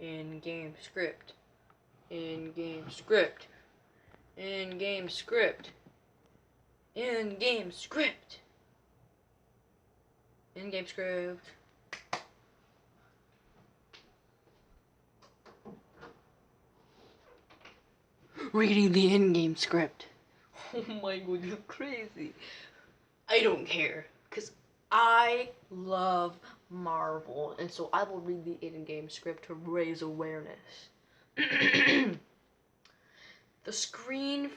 In-game script. In-game script. In-game script. In-game script. In-game script. Reading the in-game script. Oh my god, you're crazy. I don't care, because I love Marvel, and so I will read the in-game script to raise awareness. The screen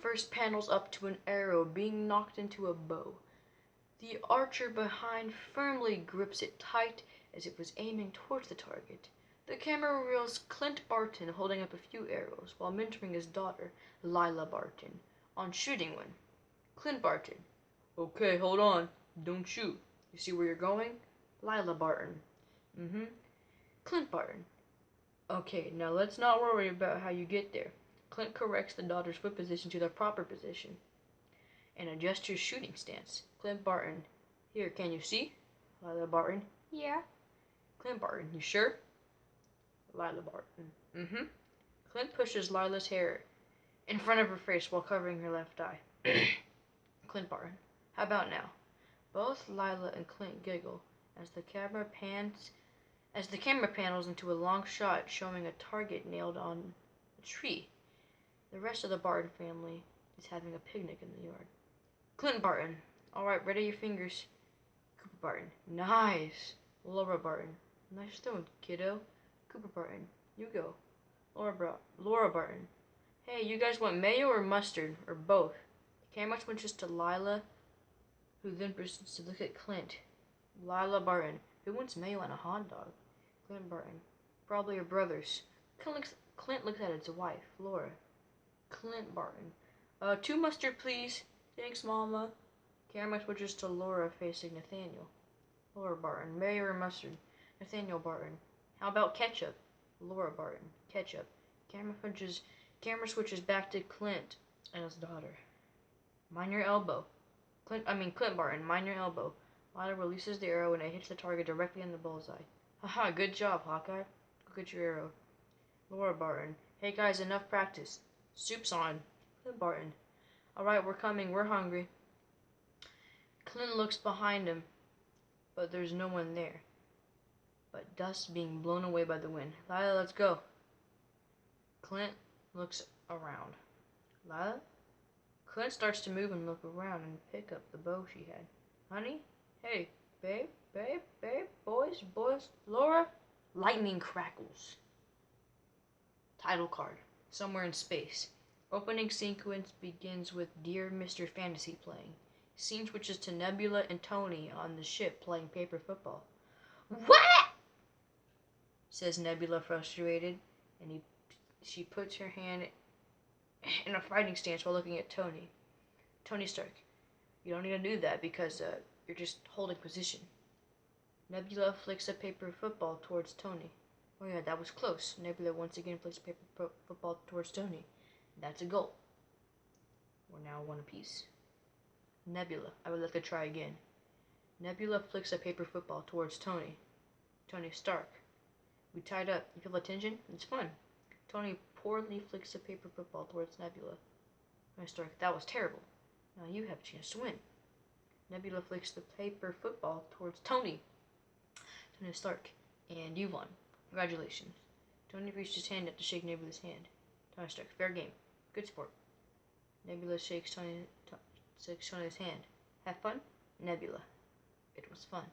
first panels up to an arrow being knocked into a bow. The archer behind firmly grips it tight as if it was aiming towards the target. The camera reveals Clint Barton holding up a few arrows while mentoring his daughter, Lila Barton, on shooting one. Clint Barton. Okay, hold on. Don't shoot. You see where you're going? Lila Barton. Clint Barton. Okay, now let's not worry about how you get there. Clint corrects the daughter's foot position to the proper position and adjusts your shooting stance. Clint Barton. Here, can you see? Lila Barton. Yeah. Clint Barton. You sure? Lila Barton. Clint pushes Lila's hair in front of her face while covering her left eye. Clint Barton. How about now? Both Lila and Clint giggle as the camera panels into a long shot showing a target nailed on a tree. The rest of the Barton family is having a picnic in the yard. Clint Barton. Alright, ready your fingers. Cooper Barton. Nice. Laura Barton. Nice throwing, kiddo. Cooper Barton. You go. Laura Barton. Hey, you guys want mayo or mustard? Or both? The camera switches to Lila, who then proceeds to look at Clint. Lila Barton. Who wants mayo on a hot dog? Clint Barton. Probably your brothers. Clint looks at his wife, Laura. Clint Barton. 2 mustard, please. Thanks, Mama. Camera switches to Laura facing Nathaniel. Laura Barton. Mayo or mustard? Nathaniel Barton. How about ketchup? Laura Barton. Ketchup. Camera switches back to Clint and his daughter. Mind your elbow. Clint Barton. Mind your elbow. Lila releases the arrow and it hits the target directly in the bullseye. Haha, good job, Hawkeye. Go get your arrow. Laura Barton. Hey guys, enough practice. Soup's on. Clint Barton. Alright, we're coming. We're hungry. Clint looks behind him, but there's no one there. But dust being blown away by the wind. Lila, let's go. Clint looks around. Lila? Clint starts to move and look around and pick up the bow she had. Honey? Hey, babe, boys, Laura? Lightning crackles. Title card. Somewhere in space. Opening sequence begins with Dear Mr. Fantasy playing. Scene switches to Nebula and Tony on the ship playing paper football. What? Says Nebula, frustrated, and she puts her hand in a fighting stance while looking at Tony. Tony Stark. You don't need to do that because you're just holding position. Nebula flicks a paper football towards Tony. Oh yeah, that was close. Nebula once again flicks a paper football towards Tony. That's a goal. We're now one apiece. Nebula. I would like to try again. Nebula flicks a paper football towards Tony. Tony Stark. We tied up. You feel the tension? It's fun. Tony poorly flicks a paper football towards Nebula. Tony Stark. That was terrible. Now you have a chance to win. Nebula flicks the paper football towards Tony. Tony Stark. And you won. Congratulations. Tony reached his hand up to shake Nebula's hand. Tony Stark. Fair game. Good sport. Nebula shakes Tony's hand. Have fun? Nebula. It was fun.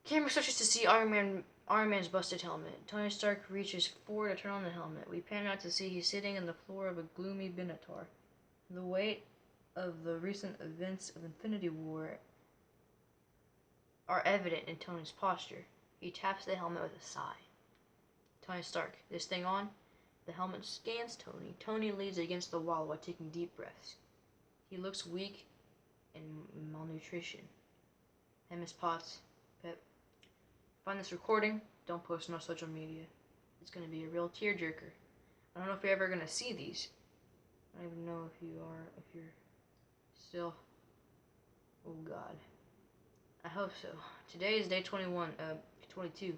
Camera switches to see Iron Man's busted helmet. Tony Stark reaches forward to turn on the helmet. We pan out to see he's sitting on the floor of a gloomy Benatar. The weight of the recent events of Infinity War are evident in Tony's posture. He taps the helmet with a sigh. Tony Stark. This thing on? The helmet scans Tony. Tony leans against the wall while taking deep breaths. He looks weak and malnutrition. Hey, Miss Potts. Pep. Find this recording. Don't post it on social media. It's going to be a real tearjerker. I don't know if you're ever going to see these. I don't even know if you're still. Oh, God. I hope so. Today is day 21. 22.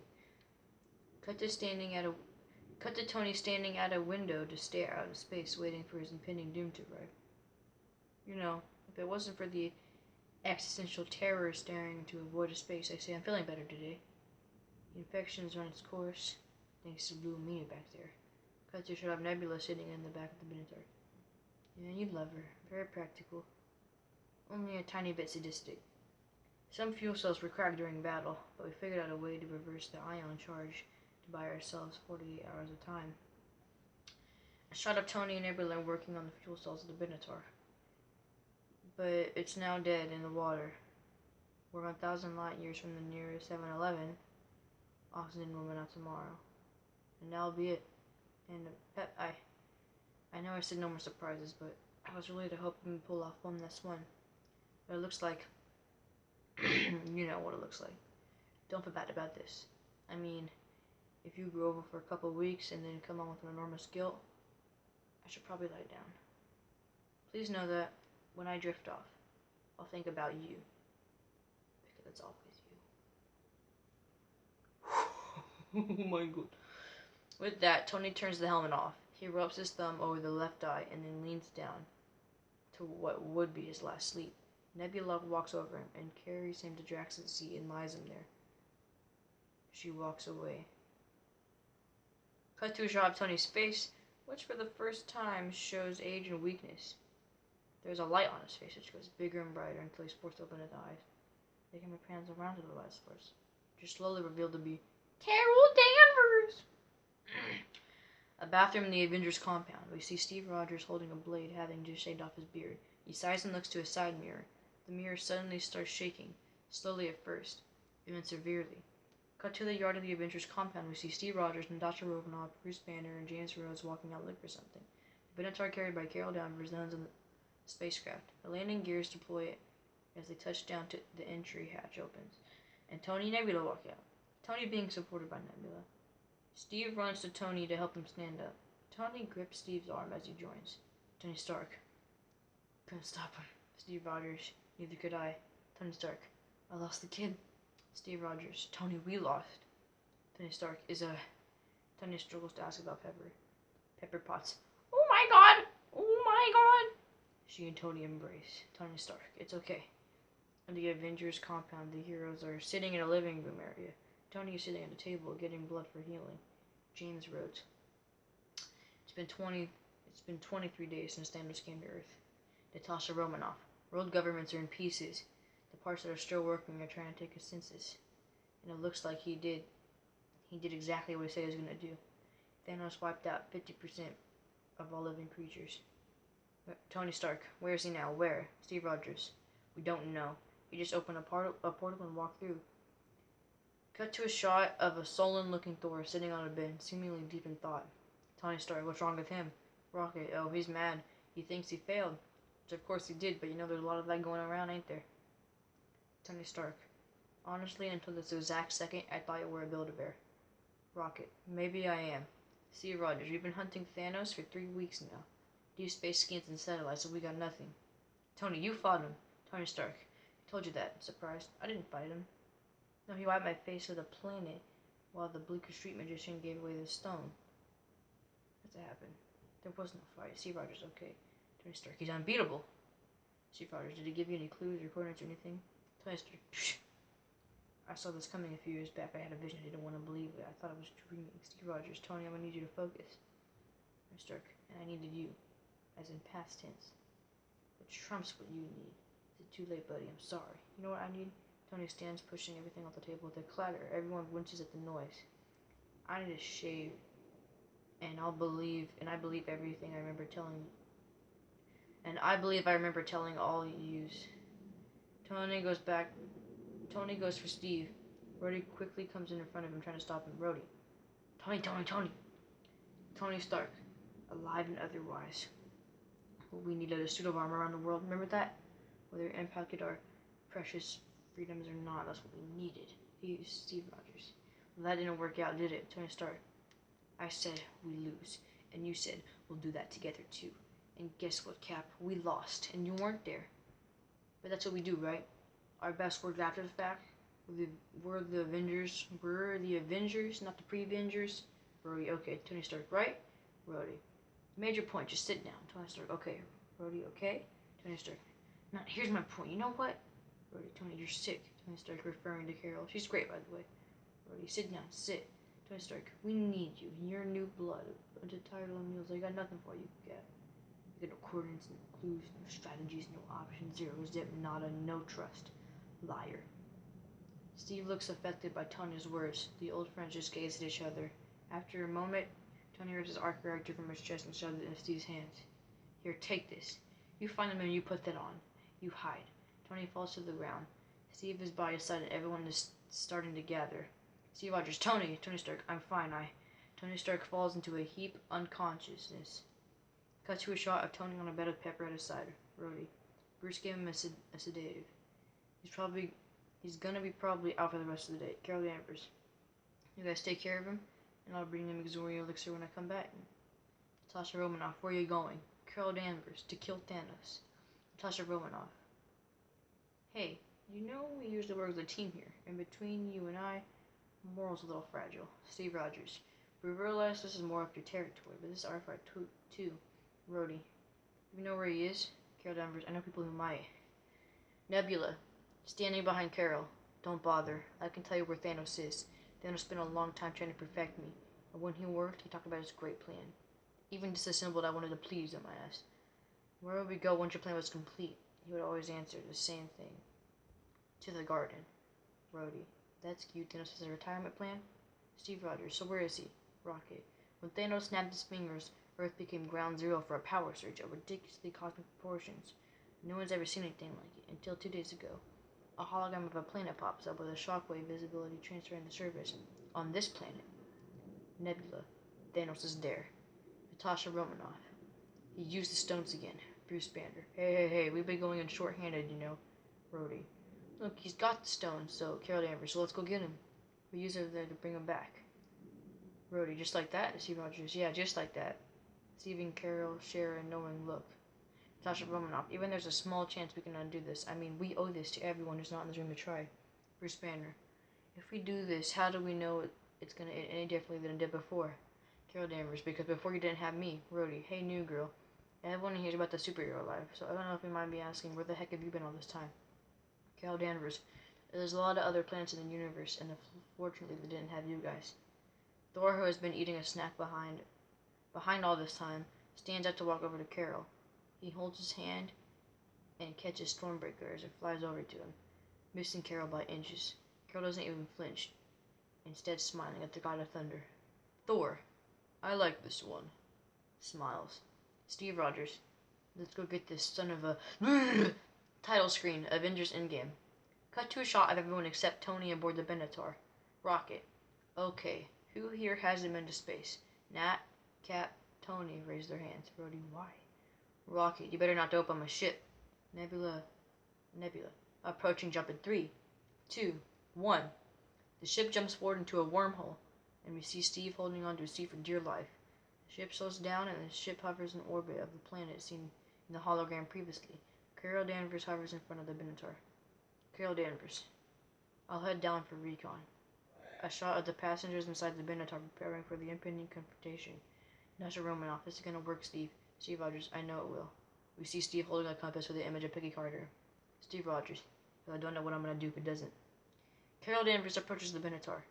Cut to Tony standing at a window to stare out into space, waiting for his impending doom to arrive. You know, if it wasn't for the existential terror staring into a void of space, I say I'm feeling better today. The infection's run its course, thanks to Blue Meanie back there. Cut to shot of Nebula sitting in the back of the Minotaur. Yeah, you'd love her. Very practical. Only a tiny bit sadistic. Some fuel cells were cracked during battle, but we figured out a way to reverse the ion charge to buy ourselves 48 hours of time. I shot up Tony and Nebula working on the fuel cells of the Minotaur. But it's now dead in the water. We're 1,000 light years from the nearest 7-Eleven. Oxygen will run out tomorrow. And that'll be it. And I know I said no more surprises, but I was really hoping to pull off one last one. But it looks like, you know what it looks like. Don't feel bad about this. I mean, if you go over for a couple of weeks and then come on with an enormous guilt, I should probably lie down. Please know that when I drift off, I'll think about you. Because it's always you. Oh my god. With that, Tony turns the helmet off. He rubs his thumb over the left eye and then leans down to what would be his last sleep. Nebula walks over him and carries him to Drax's seat and lies him there. She walks away. Cut to a shot of Tony's face, which for the first time shows age and weakness. There's a light on his face which goes bigger and brighter until he's forced to open his eyes. The camera pans around to the light source, which is slowly revealed to be Carol Danvers! A bathroom in the Avengers compound. We see Steve Rogers holding a blade, having just shaved off his beard. He sighs and looks to his side mirror. The mirror suddenly starts shaking, slowly at first, and then severely. Cut to the yard of the Avengers compound. We see Steve Rogers, Natasha Romanoff, Bruce Banner, and James Rhodes walking out looking for something. The Minotaur carried by Carol Danvers lands on the spacecraft. The landing gears deploy as they touch down to the entry hatch opens, and Tony and Nebula walk out. Tony being supported by Nebula. Steve runs to Tony to help him stand up. Tony grips Steve's arm as he joins. Tony Stark. Couldn't stop him. Steve Rogers. Neither could I. Tony Stark. I lost the kid. Steve Rogers. Tony, we lost. Tony Stark is a... Tony struggles to ask about Pepper. Pepper Potts. Oh my god! Oh my god! She and Tony embrace. Tony Stark. It's okay. In the Avengers compound, the heroes are sitting in a living room area. Tony is sitting at a table getting blood for healing. James Rhodes. It's been 23 days since Thanos came to Earth. Natasha Romanoff. World governments are in pieces. The parts that are still working are trying to take a census. And it looks like he did exactly what he said he was going to do. Thanos wiped out 50% of all living creatures. Tony Stark. Where is he now? Where? Steve Rogers. We don't know. He just opened a portal and walked through. Cut to a shot of a sullen-looking Thor sitting on a bed, seemingly deep in thought. Tony Stark. What's wrong with him? Rocket. Oh, he's mad. He thinks he failed. Which of course he did, but you know there's a lot of that going around, ain't there? Tony Stark. Honestly, until this exact second, I thought you were a Build-A-Bear. Rocket. Maybe I am. Steve Rogers. We've been hunting Thanos for 3 weeks now. Deep space scans and satellites, and we got nothing. Tony, you fought him. Tony Stark. I told you that. Surprised. I didn't fight him. No, he wiped my face with a planet while the Bleecker Street magician gave away the stone. How'd that happen? There was no fight. Steve Rogers. Okay. Tony Stark. He's unbeatable. Steve Rogers. Did he give you any clues or coordinates or anything? Tony Stark. Psh. I saw this coming a few years back. I had a vision. I didn't want to believe it. I thought I was dreaming. Steve Rogers. Tony, I'm going to need you to focus. Tony Stark. And I needed you. As in past tense. Which trumps what you need. Is it too late, buddy? I'm sorry. You know what I need? Tony stands, pushing everything off the table with a clatter. Everyone winces at the noise. I need a shave. And I believe everything I remember telling. And I believe I remember telling all you. Tony goes back. Tony goes for Steve. Rhodey quickly comes in front of him, trying to stop him. Rhodey. Tony. Tony Stark. Alive and otherwise. We needed a suit of armor around the world. Remember that? Whether it impacted our precious freedoms or not, that's what we needed. He used Steve Rogers. Well, that didn't work out, did it? Tony Stark. I said we lose, and you said we'll do that together too. And guess what, Cap? We lost, and you weren't there. But that's what we do, right? Our best work after the fact. We're the Avengers. We're the Avengers, not the pre-Avengers. Rhodey, okay. Tony Stark, right? Rhodey. Major point, just sit down. Tony Stark, okay. Rhodey, okay. Tony Stark. Now, here's my point. You know what? Rhodey, Tony, you're sick. Tony Stark referring to Carol. She's great, by the way. Rhodey, sit down, sit. Tony Stark, we need you. You're new blood. A bunch of tired little meals. I got nothing for you, Cap. You got no coordinates, no clues, no strategies, no options, zero, zip, nada, no trust. Liar. Steve looks affected by Tony's words. The old friends just gaze at each other. After a moment, Tony rips his arc reactor from his chest and shoves it in Steve's hands. Here, take this. You find them and you put that on. You hide. Tony falls to the ground. Steve is by his side and everyone is starting to gather. Steve Rogers, Tony Stark, I'm fine. Tony Stark falls into a heap unconsciousness. Cut to a shot of Tony on a bed of pepper at his side. Rhodey. Bruce gave him a sedative. He's gonna be probably out for the rest of the day. Carol Danvers. You guys take care of him, and I'll bring him Exoria Elixir when I come back. Natasha Romanoff, where are you going? Carol Danvers, to kill Thanos. Natasha Romanoff. Hey, you know we usually work as a team here, and between you and I, moral's a little fragile. Steve Rogers. We realize this is more up your territory, but this is our fight too. Rhodey. You know where he is? Carol Danvers. I know people who might. Nebula. Standing behind Carol. Don't bother. I can tell you where Thanos is. Thanos spent a long time trying to perfect me. And when he worked, he talked about his great plan. Even disassembled, I wanted to please him, I asked. Where would we go once your plan was complete? He would always answer the same thing. To the garden. Rhodey. That's cute. Thanos has a retirement plan? Steve Rogers. So where is he? Rocket. When Thanos snapped his fingers, Earth became ground zero for a power surge of ridiculously cosmic proportions. No one's ever seen anything like it until 2 days ago. A hologram of a planet pops up with a shockwave visibility transferring the surface. On this planet, Nebula. Thanos is there. Natasha Romanoff. He used the stones again. Bruce Banner. Hey, we've been going in short-handed, you know. Rhodey. Look, he's got the stones, so Carol Danvers, so let's go get him. We use it there to bring him back. Rhodey, just like that? Steve Rogers. Yeah, just like that. Steve and Carol share a knowing look. Natasha Romanoff. Even there's a small chance we can undo this. I mean, we owe this to everyone who's not in this room to try. Bruce Banner. If we do this, how do we know it's going to end any differently than it did before? Carol Danvers. Because before you didn't have me. Rhodey. Hey, new girl. Everyone hears about the superhero life, so I don't know if you mind me asking, where the heck have you been all this time? Carol Danvers. There's a lot of other planets in the universe, and unfortunately they didn't have you guys. Thor, who has been eating a snack behind all this time, stands up to walk over to Carol. He holds his hand and catches Stormbreaker as it flies over to him, missing Carol by inches. Carol doesn't even flinch, instead smiling at the God of Thunder. Thor, I like this one. Smiles. Steve Rogers, let's go get this son of a... Title screen, Avengers ENDGAME. Cut to a shot of everyone except Tony aboard the Benatar. Rocket. Okay, who here hasn't been to space? Nat, Cap, Tony raise their hands. Rhodey, why? Rocket, you better not dope on my ship. Nebula. Approaching jump in 3, 2, 1. The ship jumps forward into a wormhole, and we see Steve holding onto his seat for dear life. The ship slows down, and the ship hovers in orbit of the planet seen in the hologram previously. Carol Danvers hovers in front of the Benatar. Carol Danvers. I'll head down for recon. A shot of the passengers inside the Benatar preparing for the impending confrontation. Natasha Romanoff, this is gonna work, Steve. Steve Rogers, I know it will. We see Steve holding a compass with the image of Peggy Carter. Steve Rogers, I don't know what I'm gonna do if it doesn't. Carol Danvers approaches the Benatar.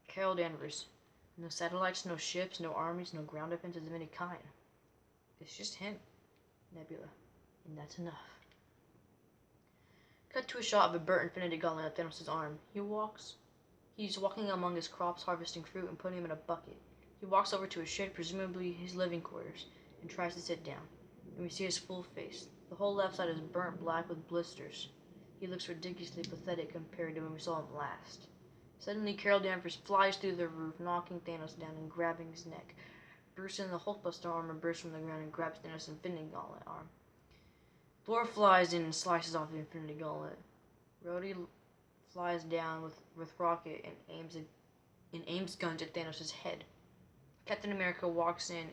Carol Danvers. No satellites, no ships, no armies, no ground defenses of any kind. It's just him. Nebula. And that's enough. Cut to a shot of a burnt infinity gauntlet at Thanos' arm. He's walking among his crops, harvesting fruit and putting them in a bucket. He walks over to a shed, presumably his living quarters, and tries to sit down. And we see his full face. The whole left side is burnt black with blisters. He looks ridiculously pathetic compared to when we saw him last. Suddenly, Carol Danvers flies through the roof, knocking Thanos down and grabbing his neck. Bruce in the Hulkbuster armor bursts from the ground and grabs Thanos' Infinity Gauntlet arm. Thor flies in and slices off the Infinity Gauntlet. Rhodey flies down with Rocket and aims guns at Thanos' head. Captain America walks in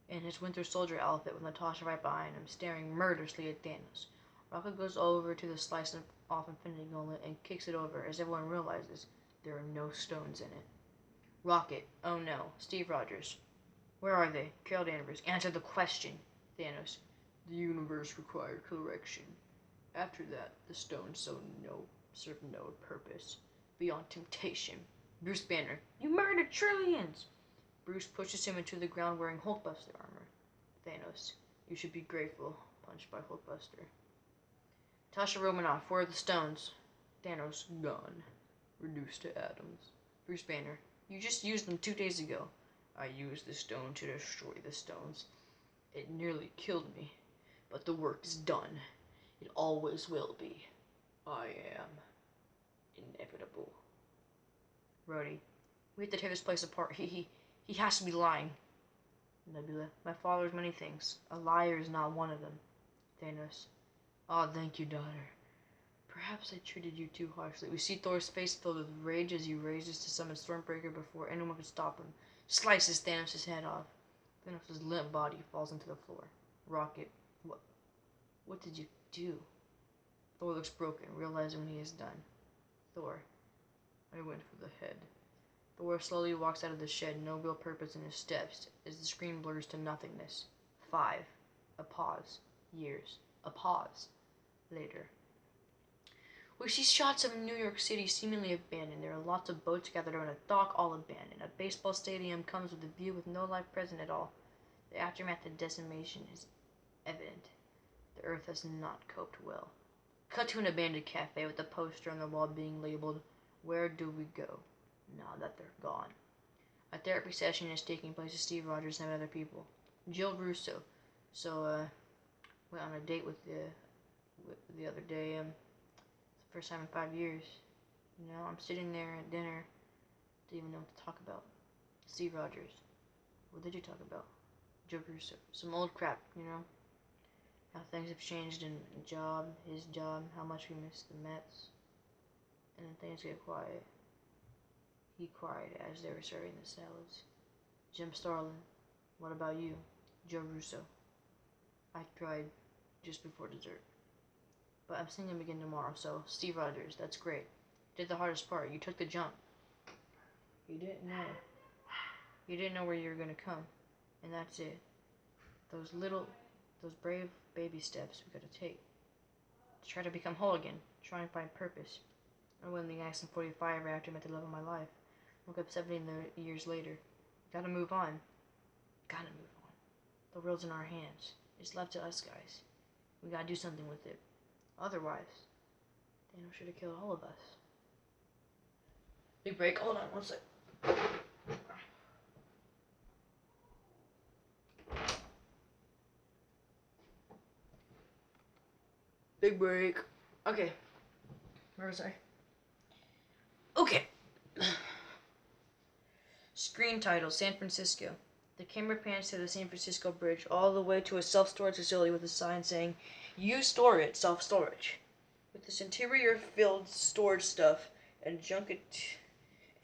his Winter Soldier outfit with Natasha right behind him, staring murderously at Thanos. Rocket goes over to the slice off Infinity Gauntlet and kicks it over as everyone realizes there are no stones in it. Rocket, oh no. Steve Rogers, where are they? Carol Danvers, answer the question. Thanos, the universe required correction. After that, the stones serve no purpose beyond temptation. Bruce Banner, you murdered trillions! Bruce pushes him into the ground wearing Hulkbuster armor. Thanos, you should be grateful. Punched by Hulkbuster. Tasha Romanoff, where are the stones? Thanos, gone. Reduced to atoms. Bruce Banner, you just used them 2 days ago. I used the stone to destroy the stones. It nearly killed me, but the work is done. It always will be. I am inevitable. Rhodey, we have to tear this place apart. He has to be lying. Nebula, my father is many things. A liar is not one of them. Thanos, oh, thank you, daughter. Perhaps I treated you too harshly. We see Thor's face filled with rage as he raises to summon Stormbreaker before anyone can stop him. Slices Thanos' head off. Thanos' limp body falls into the floor. Rocket, what did you do? Thor looks broken, realizing when he is done. Thor, I went for the head. Thor slowly walks out of the shed, no real purpose in his steps, as the screen blurs to nothingness. 5. A pause. Years. A pause. Later. We see shots of New York City seemingly abandoned. There are lots of boats gathered around a dock, all abandoned. A baseball stadium comes with a view with no life present at all. The aftermath of decimation is evident. The Earth has not coped well. Cut to an abandoned cafe with a poster on the wall being labeled, "Where do we go now that they're gone?" A therapy session is taking place with Steve Rogers and other people. Jill Russo. Went on a date with the other day. It's the first time in 5 years. I'm sitting there at dinner. Didn't even know what to talk about. Steve Rogers. What did you talk about? Joe Russo. Some old crap, How things have changed in his job, how much we miss the Mets. And then things get quiet. He cried as they were serving the salads. Jim Starlin, what about you? Joe Russo. I cried just before dessert. But I'm seeing him again tomorrow, so Steve Rogers, that's great. You did the hardest part. You took the jump. You didn't know. You didn't know where you were going to come. And that's it. Those brave baby steps we got to take. To try to become whole again. Try and find purpose. I went in the Action 45 reactor met the love of my life. Woke up 17 years later. Gotta move on. Gotta move on. The world's in our hands. It's left to us, guys. We gotta do something with it. Otherwise, Thanos should have killed all of us. Big break. Hold on one sec. Big break. Okay. Where was I? Okay. Screen title, San Francisco. The camera pans to the San Francisco Bridge all the way to a self-storage facility with a sign saying, "You store it, self-storage." With this interior-filled storage stuff and junk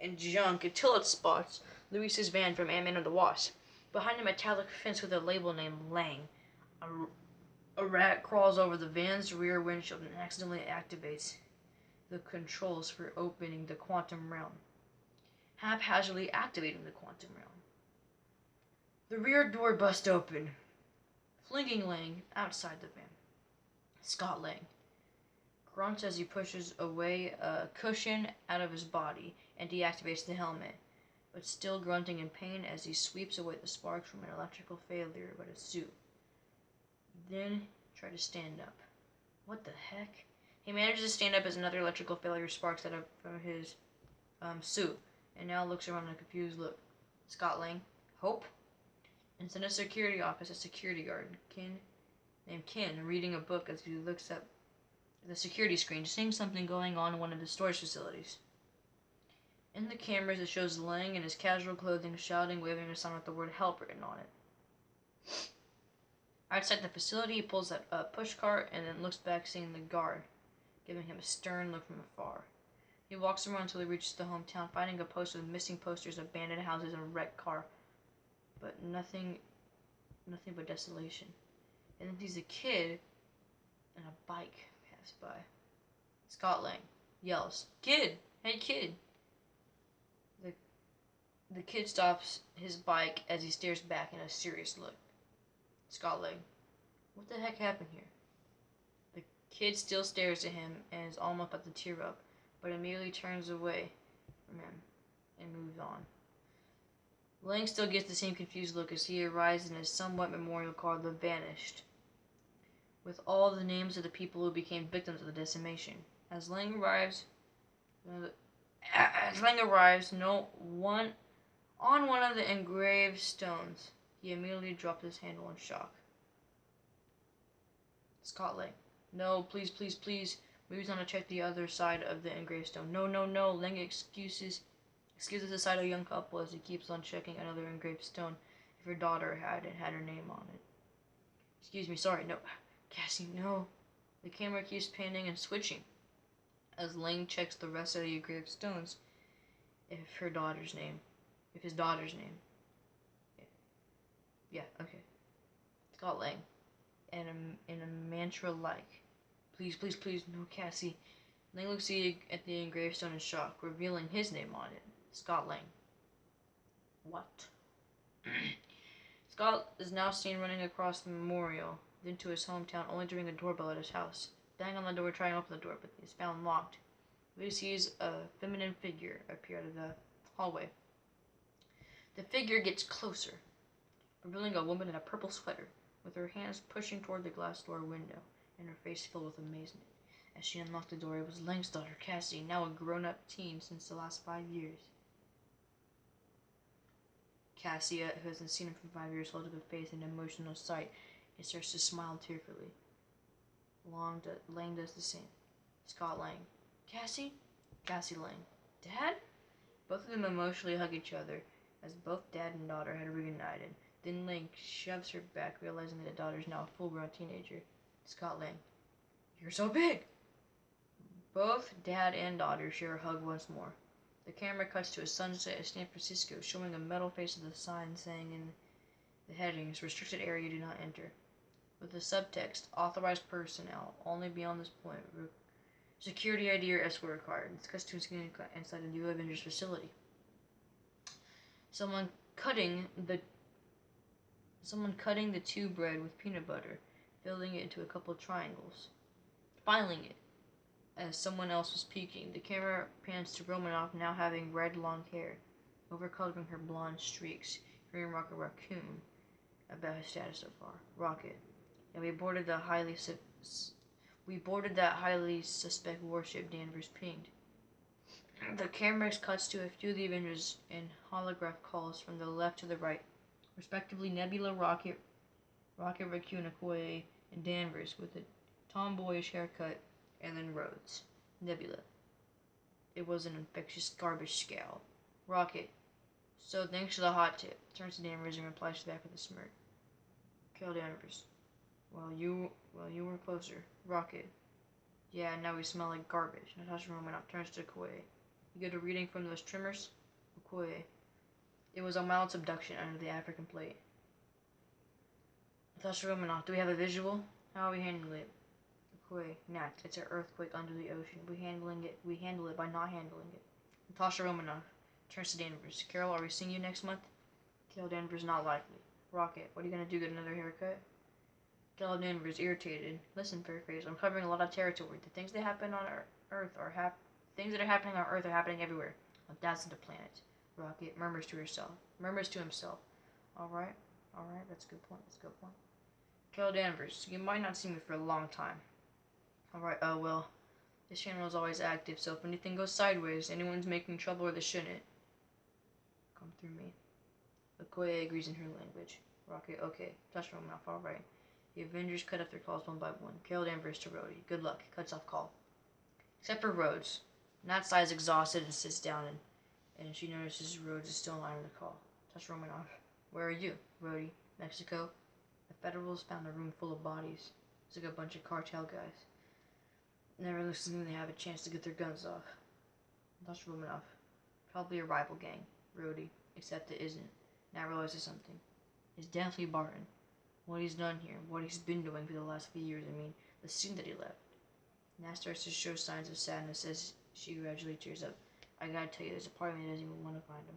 until it spots Luis's van from Ant-Man and the Wasp. Behind a metallic fence with a label named Lang, a rat crawls over the van's rear windshield and accidentally activates the controls for opening the quantum realm, haphazardly activating the quantum realm. The rear door busts open, flinging Lang outside the van. Scott Lang grunts as he pushes away a cushion out of his body and deactivates the helmet, but still grunting in pain as he sweeps away the sparks from an electrical failure about his suit. Then try to stand up. What the heck? He manages to stand up as another electrical failure sparks out of his suit, and now looks around in a confused look. Scott Lang? Hope? Inside a security office, a security guard, named Ken, reading a book as he looks up at the security screen, seeing something going on in one of the storage facilities. In the cameras, it shows Lang in his casual clothing, shouting, waving a sign with the word "help" written on it. Outside the facility, he pulls out a pushcart and then looks back, seeing the guard, giving him a stern look from afar. He walks around until he reaches the hometown, finding a poster with missing posters, abandoned houses, and a wrecked car. But nothing but desolation. And then sees a kid and a bike pass by. Scott Lang yells, "Kid! Hey, kid!" The kid stops his bike as he stares back in a serious look. Scott Lang, what the heck happened here? The kid still stares at him and is almost about to tear up, but immediately turns away from him and moves on. Lang still gets the same confused look as he arrives in his somewhat memorial car, The Vanished, with all the names of the people who became victims of the decimation. As Lang arrives, on one of the engraved stones, he immediately dropped his handle in shock. Scott Lang, no, please, please, please, moves on to check the other side of the engraved stone. No, no, no. Lang excuses the sight of a young couple as he keeps on checking another engraved stone if her daughter had her name on it. Excuse me, sorry, no. Cassie, no. The camera keeps panning and switching as Lang checks the rest of the engraved stones if his daughter's name. Yeah, okay. Scott Lang, in a mantra like, please, please, please, no, Cassie. Lang looks at the engraved stone in shock, revealing his name on it. Scott Lang. What? Scott is now seen running across the memorial, then to his hometown, only to ring a doorbell at his house. Bang on the door, trying to open the door, but it's found locked. He sees a feminine figure appear out of the hallway. The figure gets closer, revealing a woman in a purple sweater, with her hands pushing toward the glass door window, and her face filled with amazement. As she unlocked the door, it was Lang's daughter, Cassie, now a grown-up teen since the last 5 years. Cassie, who hasn't seen him for 5 years, holds up a face in emotional sight and starts to smile tearfully. Lang does the same. Scott Lang. Cassie? Cassie Lang. Dad? Both of them emotionally hug each other as both dad and daughter had reunited. Then Lang shoves her back, realizing that the daughter is now a full-grown teenager. Scott Lang. You're so big! Both dad and daughter share a hug once more. The camera cuts to a sunset in San Francisco, showing a metal face of the sign saying in the headings, "Restricted area, do not enter." With the subtext, "Authorized personnel, only beyond this point. Security ID or escort required." It cuts to a screen inside a new Avengers facility. Someone cutting the tube bread with peanut butter, filling it into a couple of triangles, filing it. As someone else was peeking, the camera pans to Romanoff, now having red long hair, overcoloring her blonde streaks, hearing Rocket Raccoon about his status so far. Rocket. And we boarded that highly suspect warship Danvers pinged. The camera cuts to a few of the Avengers in holograph calls from the left to the right, respectively Nebula, Rocket Raccoon, Okoye, and Danvers with a tomboyish haircut, and then Rhodes. Nebula. It was an infectious garbage scowl. Rocket. So thanks for the hot tip. Turns to Danvers and replies back with a smirk. Carol Danvers. Well, you were closer. Rocket. Yeah, now we smell like garbage. Natasha Romanoff turns to Okoye. You get a reading from those trimmers? Okoye. It was a mild subduction under the African plate. Natasha Romanoff, do we have a visual? How are we handling it? Okoye. Nah, it's an earthquake under the ocean. We handle it by not handling it. Natasha Romanoff turns to Danvers. Carol, are we seeing you next month? Carol Danvers, not likely. Rocket, what are you gonna do, get another haircut? Carol Danvers, irritated. Listen, Fairface, I'm covering a lot of territory. The things that happen on Earth are happening on Earth are happening everywhere. On thousands of planets. Rocket murmurs to himself. Alright, that's a good point. Carol Danvers, you might not see me for a long time. Alright, well, this channel is always active, so if anything goes sideways, anyone's making trouble or they shouldn't, come through me. Okoye agrees in her language. Rocket, okay. Touch Romanoff, alright. The Avengers cut off their calls one by one. Carol Danvers to Rhodey. Good luck. Cuts off call. Except for Rhodes. Nat sighs exhausted and sits down, and she notices Rhodes is still on the call. Touch Romanoff. Where are you? Rhodey. Mexico. The Federals found a room full of bodies. It's like a bunch of cartel guys. Never looks like they have a chance to get their guns off. Touch Romanoff. Probably a rival gang. Rhodey. Except it isn't. Nat realizes something. It's definitely Barton. What he's done here, what he's been doing for the last few years, the scene that he left. Nat starts to show signs of sadness as she gradually tears up. I gotta tell you, there's a part of me that doesn't even want to find him.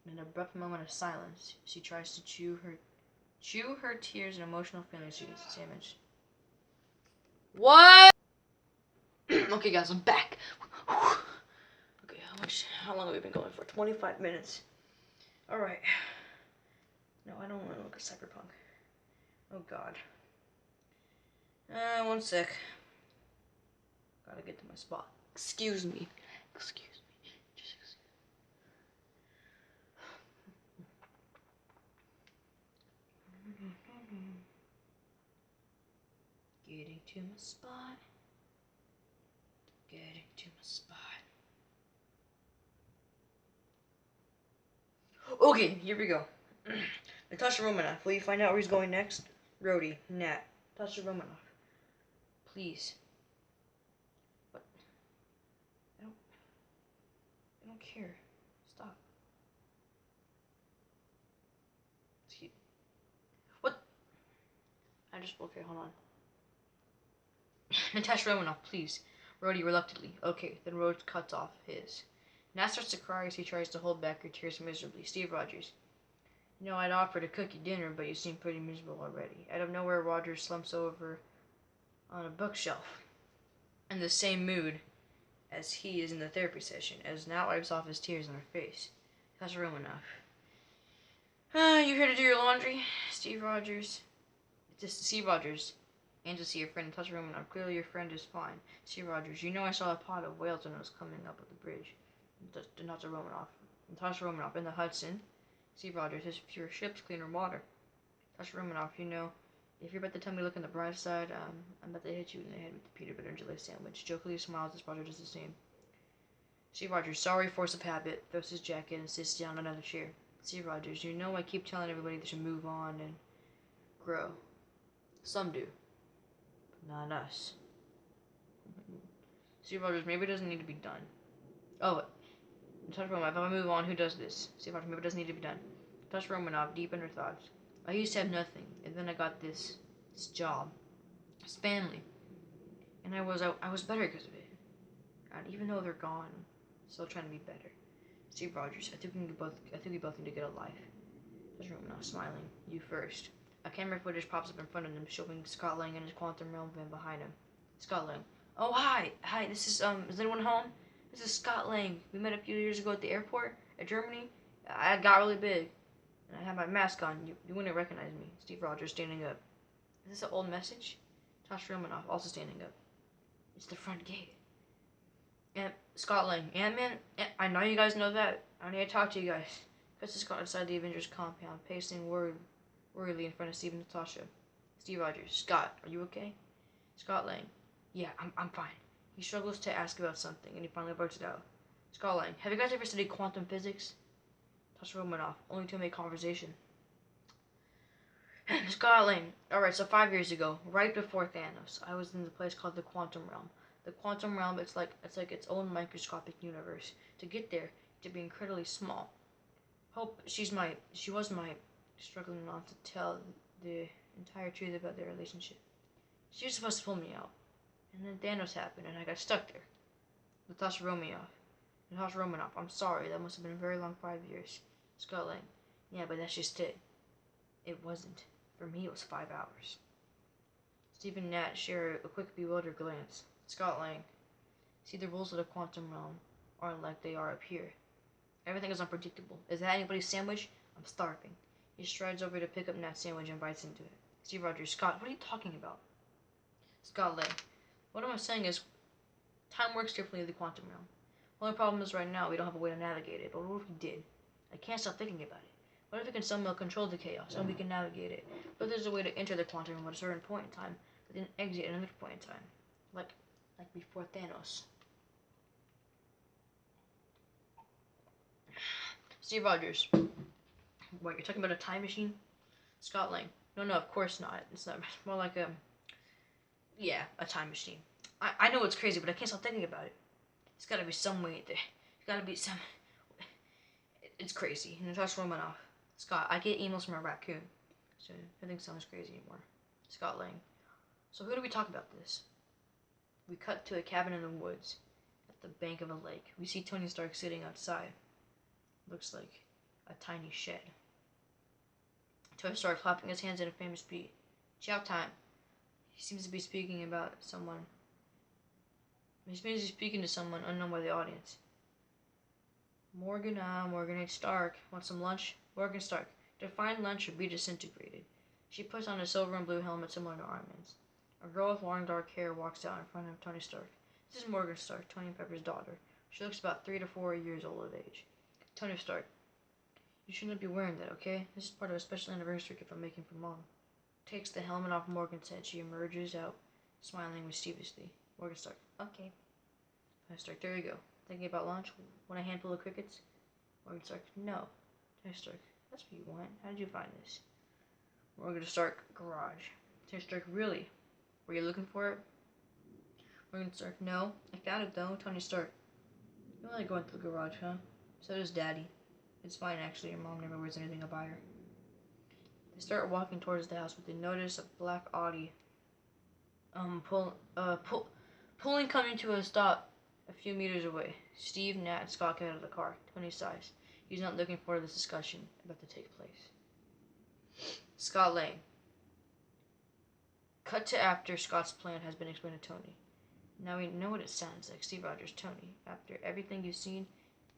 In an abrupt moment of silence, she tries to chew her tears and emotional feelings she gets damaged. What? Okay, guys, I'm back. Okay, how long have we been going for? 25 minutes. Alright. No, I don't want to look at Cyberpunk. Oh, God. One sec. Gotta get to my spot. Excuse me. Excuse me. Just excuse me. Getting to my spot. Getting to my spot. Okay, here we go. Natasha Romanoff, will you find out where he's going next? Rhodey, Nat, Natasha Romanoff. Please. What? I don't care. Stop. What? Okay, hold on. Natasha Romanoff, please. Rhodey reluctantly. Okay, then Rhodes cuts off his. Nat starts to cry as he tries to hold back her tears miserably. Steve Rogers. You know, I'd offer to cook you dinner, but you seem pretty miserable already. Out of nowhere, Rogers slumps over on a bookshelf, in the same mood as he is in the therapy session, as Nat wipes off his tears on her face. That's Romanoff. You here to do your laundry? Steve Rogers. Just Steve Rogers. And to see your friend, Natasha Romanoff. Clearly your friend is fine. Steve Rogers. You know I saw a pod of whales when I was coming up at the bridge. Natasha Romanoff. Natasha Romanoff. In the Hudson. Steve Rogers. His pure ships, cleaner water. Natasha Romanoff. You know, if you're about to tell me to look on the bright side, I'm about to hit you in the head with the peanut butter and jelly sandwich. Jokingly smiles as Roger does the same. Steve Rogers. Sorry, force of habit. Throws his jacket and sits down on another chair. Steve Rogers. You know I keep telling everybody they should move on and grow. Some do. Not us. Steve Rogers, maybe it doesn't need to be done. Oh, Natasha Romanoff, if I move on, who does this? Steve Rogers, maybe it doesn't need to be done. Natasha Romanoff, deep in her thoughts. I used to have nothing, and then I got this job, this family, and I was better because of it. And even though they're gone, I'm still trying to be better. Steve Rogers, I think we both need to get a life. Natasha Romanoff, smiling. You first. A camera footage pops up in front of them, showing Scott Lang and his quantum realm van behind him. Scott Lang. Oh, hi. This is anyone home? This is Scott Lang. We met a few years ago at the airport at Germany. I got really big, and I had my mask on. You wouldn't recognize me. Steve Rogers standing up. Is this an old message? Tasha Romanoff also standing up. It's the front gate. And Scott Lang. Ant-Man? I know you guys know that. I need to talk to you guys. Chris is caught inside the Avengers compound, pacing worriedly in front of Steve and Natasha. Steve Rogers. Scott, are you okay? Scott Lang. Yeah, I'm fine. He struggles to ask about something, and he finally blurts it out. Scott Lang. Have you guys ever studied quantum physics? Natasha Romanoff. Only to make conversation. Scott Lang. Alright, so 5 years ago, right before Thanos, I was in the place called the Quantum Realm. The Quantum Realm, it's like its own microscopic universe. To get there, to be incredibly small. Hope she was my struggling not to tell the entire truth about their relationship. She was supposed to pull me out. And then Thanos happened, and I got stuck there. Natasha Romanoff, I'm sorry, that must have been a very long 5 years. Scott Lang. Yeah, but that's just it. It wasn't. For me, it was 5 hours. Steve and Nat share a quick bewildered glance. Scott Lang. See, the rules of the quantum realm aren't like they are up here. Everything is unpredictable. Is that anybody's sandwich? I'm starving. He strides over to pick up Nat's sandwich and bites into it. Steve Rogers. Scott, what are you talking about? Scott Lang. What I'm saying is, time works differently in the quantum realm. The only problem is right now we don't have a way to navigate it, but what if we did? I can't stop thinking about it. What if we can somehow control the chaos and we can navigate it? But there's a way to enter the quantum realm at a certain point in time, but then exit at another point in time. Like before Thanos. Steve Rogers. What, you're talking about a time machine? Scott Lang. No, of course not. It's not. It's more like a time machine. I know it's crazy, but I can't stop thinking about it. There's gotta be some way there. There's gotta be some... It's crazy. Natasha Romanoff. Scott, I get emails from a raccoon. So nothing sounds crazy anymore. Scott Lang. So who do we talk about this? We cut to a cabin in the woods at the bank of a lake. We see Tony Stark sitting outside. Looks like a tiny shed. Tony Stark clapping his hands in a famous beat. Chow time. He seems to be speaking about someone. He seems to be speaking to someone unknown by the audience. Morgan H. Stark. Want some lunch? Morgan Stark. Define lunch or be disintegrated. She puts on a silver and blue helmet similar to Iron Man's. A girl with long dark hair walks out in front of Tony Stark. This is Morgan Stark, Tony Pepper's daughter. She looks about 3 to 4 years old of age. Tony Stark. You shouldn't be wearing that, okay? This is part of a special anniversary gift I'm making for Mom. Takes the helmet off Morgan's head. She emerges out, smiling mischievously. Morgan Stark. Okay. Tony Stark. There you go. Thinking about lunch? Want a handful of crickets? Morgan Stark. No. Tony Stark. That's what you want. How did you find this? Morgan Stark. Garage. Tony Stark. Really? Were you looking for it? Morgan Stark. No. I found it though. Tony Stark. You don't like going to the garage, huh? So does Daddy. It's fine actually. Your mom never wears anything I'll buy her. They start walking towards the house, but they notice a black Audi pulling coming to a stop a few meters away. Steve, Nat, and Scott get out of the car. Tony sighs. He's not looking forward to this discussion about to take place. Scott Lang. Cut to after Scott's plan has been explained to Tony. Now we know what it sounds like. Steve Rogers. Tony. After everything you've seen,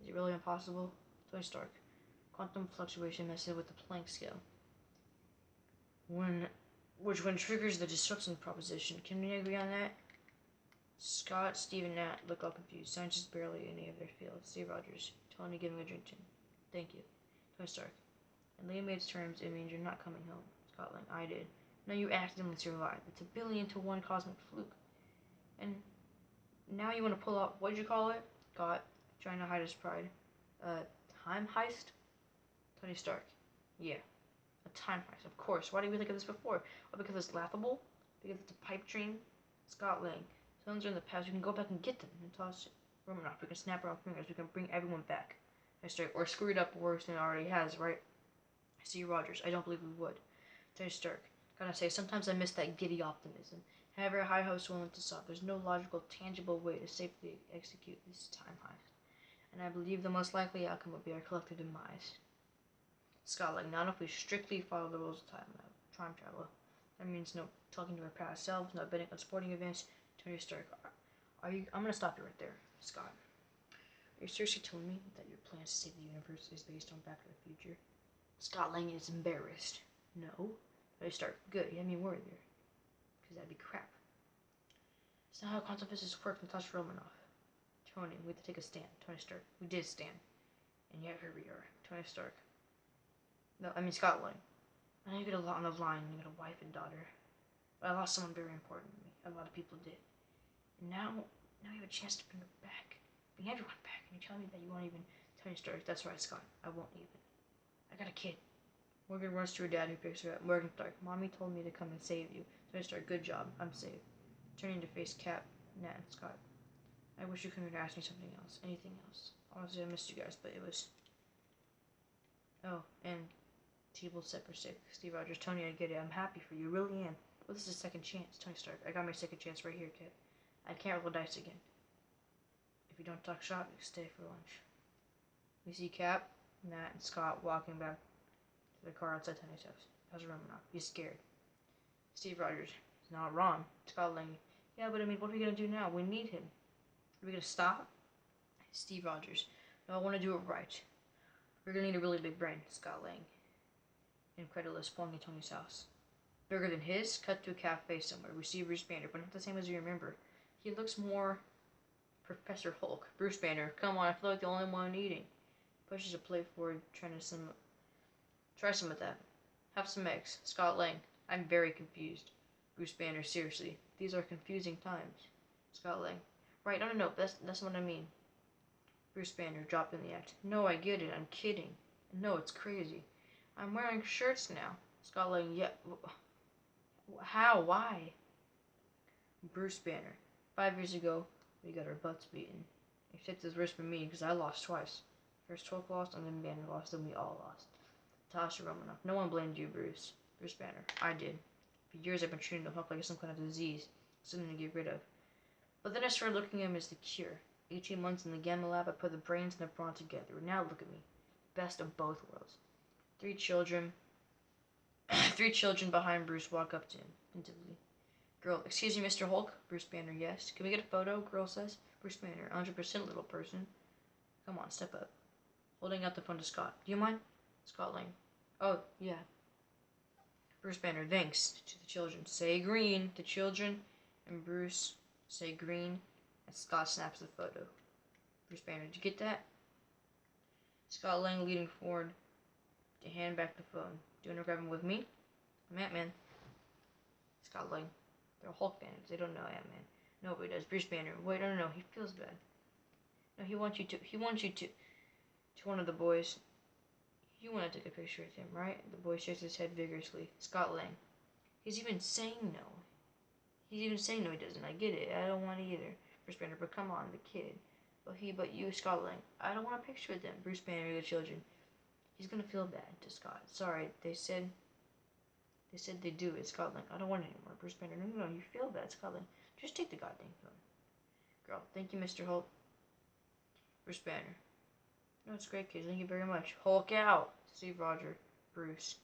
is it really impossible? Tony Stark. Quantum fluctuation messes with the Planck scale. Which triggers the disruption proposition. Can we agree on that? Scott, Steve, and Nat look all confused. Scientists barely in any of their fields. Steve Rogers. Tony giving a drink to him. Thank you. Tony Stark. In Liam terms, it means you're not coming home. Scott Lang. I did. No, you accidentally survived. It's 1,000,000,000 to 1 cosmic fluke. And now you want to pull out, what'd you call it? Scott, trying to hide his pride. Time heist? Tony Stark. Yeah. A time heist, of course. Why didn't we think of this before? Oh, because it's laughable? Because it's a pipe dream? Scott Lang. Stones are in the past. We can go back and get them and toss Romanoff. We can snap our fingers. We can bring everyone back. Tony Stark. Or screw it up worse than it already has, right? Steve Rogers. I don't believe we would. Tony Stark. Gotta say, sometimes I miss that giddy optimism. However, high hopes willing to solve. There's no logical, tangible way to safely execute this time heist. And I believe the most likely outcome will be our collective demise. Scott Lang. Not if we strictly follow the rules of time travel. That means no talking to our past selves, no betting on sporting events. Tony Stark. I'm gonna stop you right there, Scott. Are you seriously telling me that your plan to save the universe is based on Back to the Future? Scott Lang is embarrassed. No. Tony Stark. Good. You had me worried there. Because that'd be crap. It's not how quantum physics works and touch Romanoff. Tony, we had to take a stand. Tony Stark. We did stand. And yet here we are. Tony Stark. No, I mean Scott Lang. I know you got a lot on the line. You got a wife and daughter. But I lost someone very important to me. A lot of people did. And now you have a chance to bring her back. Bring everyone back. And you're telling me that you won't even... Tony Stark. That's right, Scott. I won't even. I got a kid. Morgan runs to her dad who picks her up. Morgan Stark. Mommy told me to come and save you. Tony Stark. Good job. I'm safe. Turning to face Cap, Nat, and Scott. I wish you could ask me something else. Anything else. Honestly, I missed you guys, but it was... Oh, and... T-Bull set for sake. Steve Rogers. Tony, I get it. I'm happy for you. Really am. Well, this is a second chance. Tony Stark. I got my second chance right here, kid. I can't roll dice again. If you don't talk shop, you stay for lunch. We see Cap, Nat, and Scott walking back to the car outside Tony's house. How's Romanoff? He's scared. Steve Rogers. He's not wrong. Scott Lang. Yeah, but I mean, what are we going to do now? We need him. Are we going to stop? Steve Rogers. No, I want to do it right. We're going to need a really big brain. Scott Lang. Incredulous, pulling at Tony's house. Bigger than his? Cut to a cafe somewhere. We see Bruce Banner, but not the same as you remember. He looks more Professor Hulk. Bruce Banner. Come on, I feel like the only one eating. Pushes a plate forward, trying to try some of that. Have some eggs. Scott Lang. I'm very confused. Bruce Banner. Seriously. These are confusing times. Scott Lang. Right, no, that's what I mean. Bruce Banner. Dropped in the act. No, I get it. I'm kidding. No, it's crazy. I'm wearing shirts now. Scott Lang. Yeah. How? Why? Bruce Banner. 5 years ago, we got our butts beaten. Except it's worse for me, because I lost twice. First Hulk lost, and then Banner lost, and we all lost. Tasha Romanoff. No one blamed you, Bruce. Bruce Banner. I did. For years I've been treating the Hulk like some kind of disease. Something to get rid of. But then I started looking at him as the cure. 18 months in the gamma lab, I put the brains and the brawn together. Now look at me. Best of both worlds. 3 children. 3 children behind Bruce walk up to him, attentively. Girl, excuse me, Mr. Hulk? Bruce Banner, yes. Can we get a photo? Girl says. Bruce Banner, 100% little person. Come on, step up. Holding out the phone to Scott. Do you mind? Scott Lang. Oh, yeah. Bruce Banner, thanks. To the children. Say green. The children and Bruce say green. And Scott snaps the photo. Bruce Banner, did you get that? Scott Lang leaning forward to hand back the phone. Do you want to grab him with me? I'm Ant-Man. Scott Lang. They're Hulk fans. They don't know Ant-Man. Nobody does. Bruce Banner. Wait, no. He feels bad. No, he wants you to. To one of the boys. You want to take a picture with him, right? The boy shakes his head vigorously. Scott Lang. He's even saying no. He doesn't. I get it. I don't want to either. Bruce Banner, but come on, the kid. But you, Scott Lang. I don't want a picture with them. Bruce Banner, the children. He's gonna feel bad to Scott. Sorry, they said they do it, Scott Lang. I don't want it anymore. Bruce Banner, no, you feel bad, Scott Lang. Just take the goddamn phone. Girl, thank you, Mr. Hulk. Bruce Banner. No, it's great, kids. Thank you very much. Hulk out. Steve Rogers. Bruce.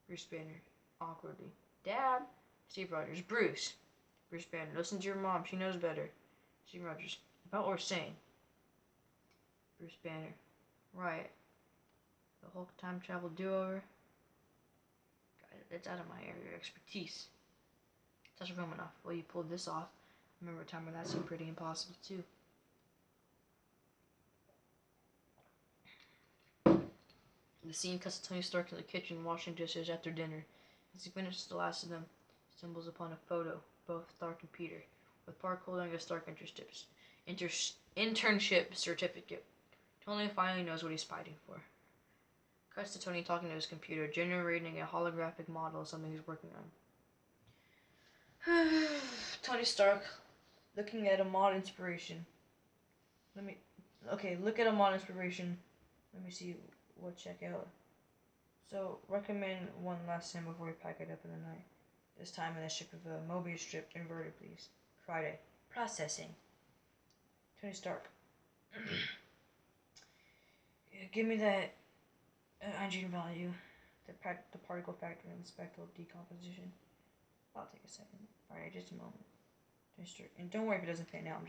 Bruce Banner. Awkwardly. Dad. Steve Rogers. Bruce. Bruce Banner. Listen to your mom. She knows better. Steve Rogers. About what we're saying. Bruce Banner. Right. The Hulk time travel do-over. It's out of my area of expertise. Sasha Romanoff. Well, you pulled this off. I remember a time where that seemed pretty impossible, too. The scene cuts to Tony Stark in the kitchen washing dishes after dinner. As he finishes the last of them, he stumbles upon a photo, both Stark and Peter, with Park holding a Stark internship certificate. Tony finally knows what he's fighting for. Cuts to Tony talking to his computer, generating a holographic model of something he's working on. Tony Stark, looking at a mod inspiration. Look at a mod inspiration. Let me see what check out. So, recommend one last time before we pack it up in the night. This time in the shape of a Mobius strip, inverted, please. Friday. Processing. Tony Stark. Give me that eigenvalue, the particle factor, and the spectral decomposition. I'll take a second. Alright, just a moment. And don't worry if it doesn't pan out. I'm just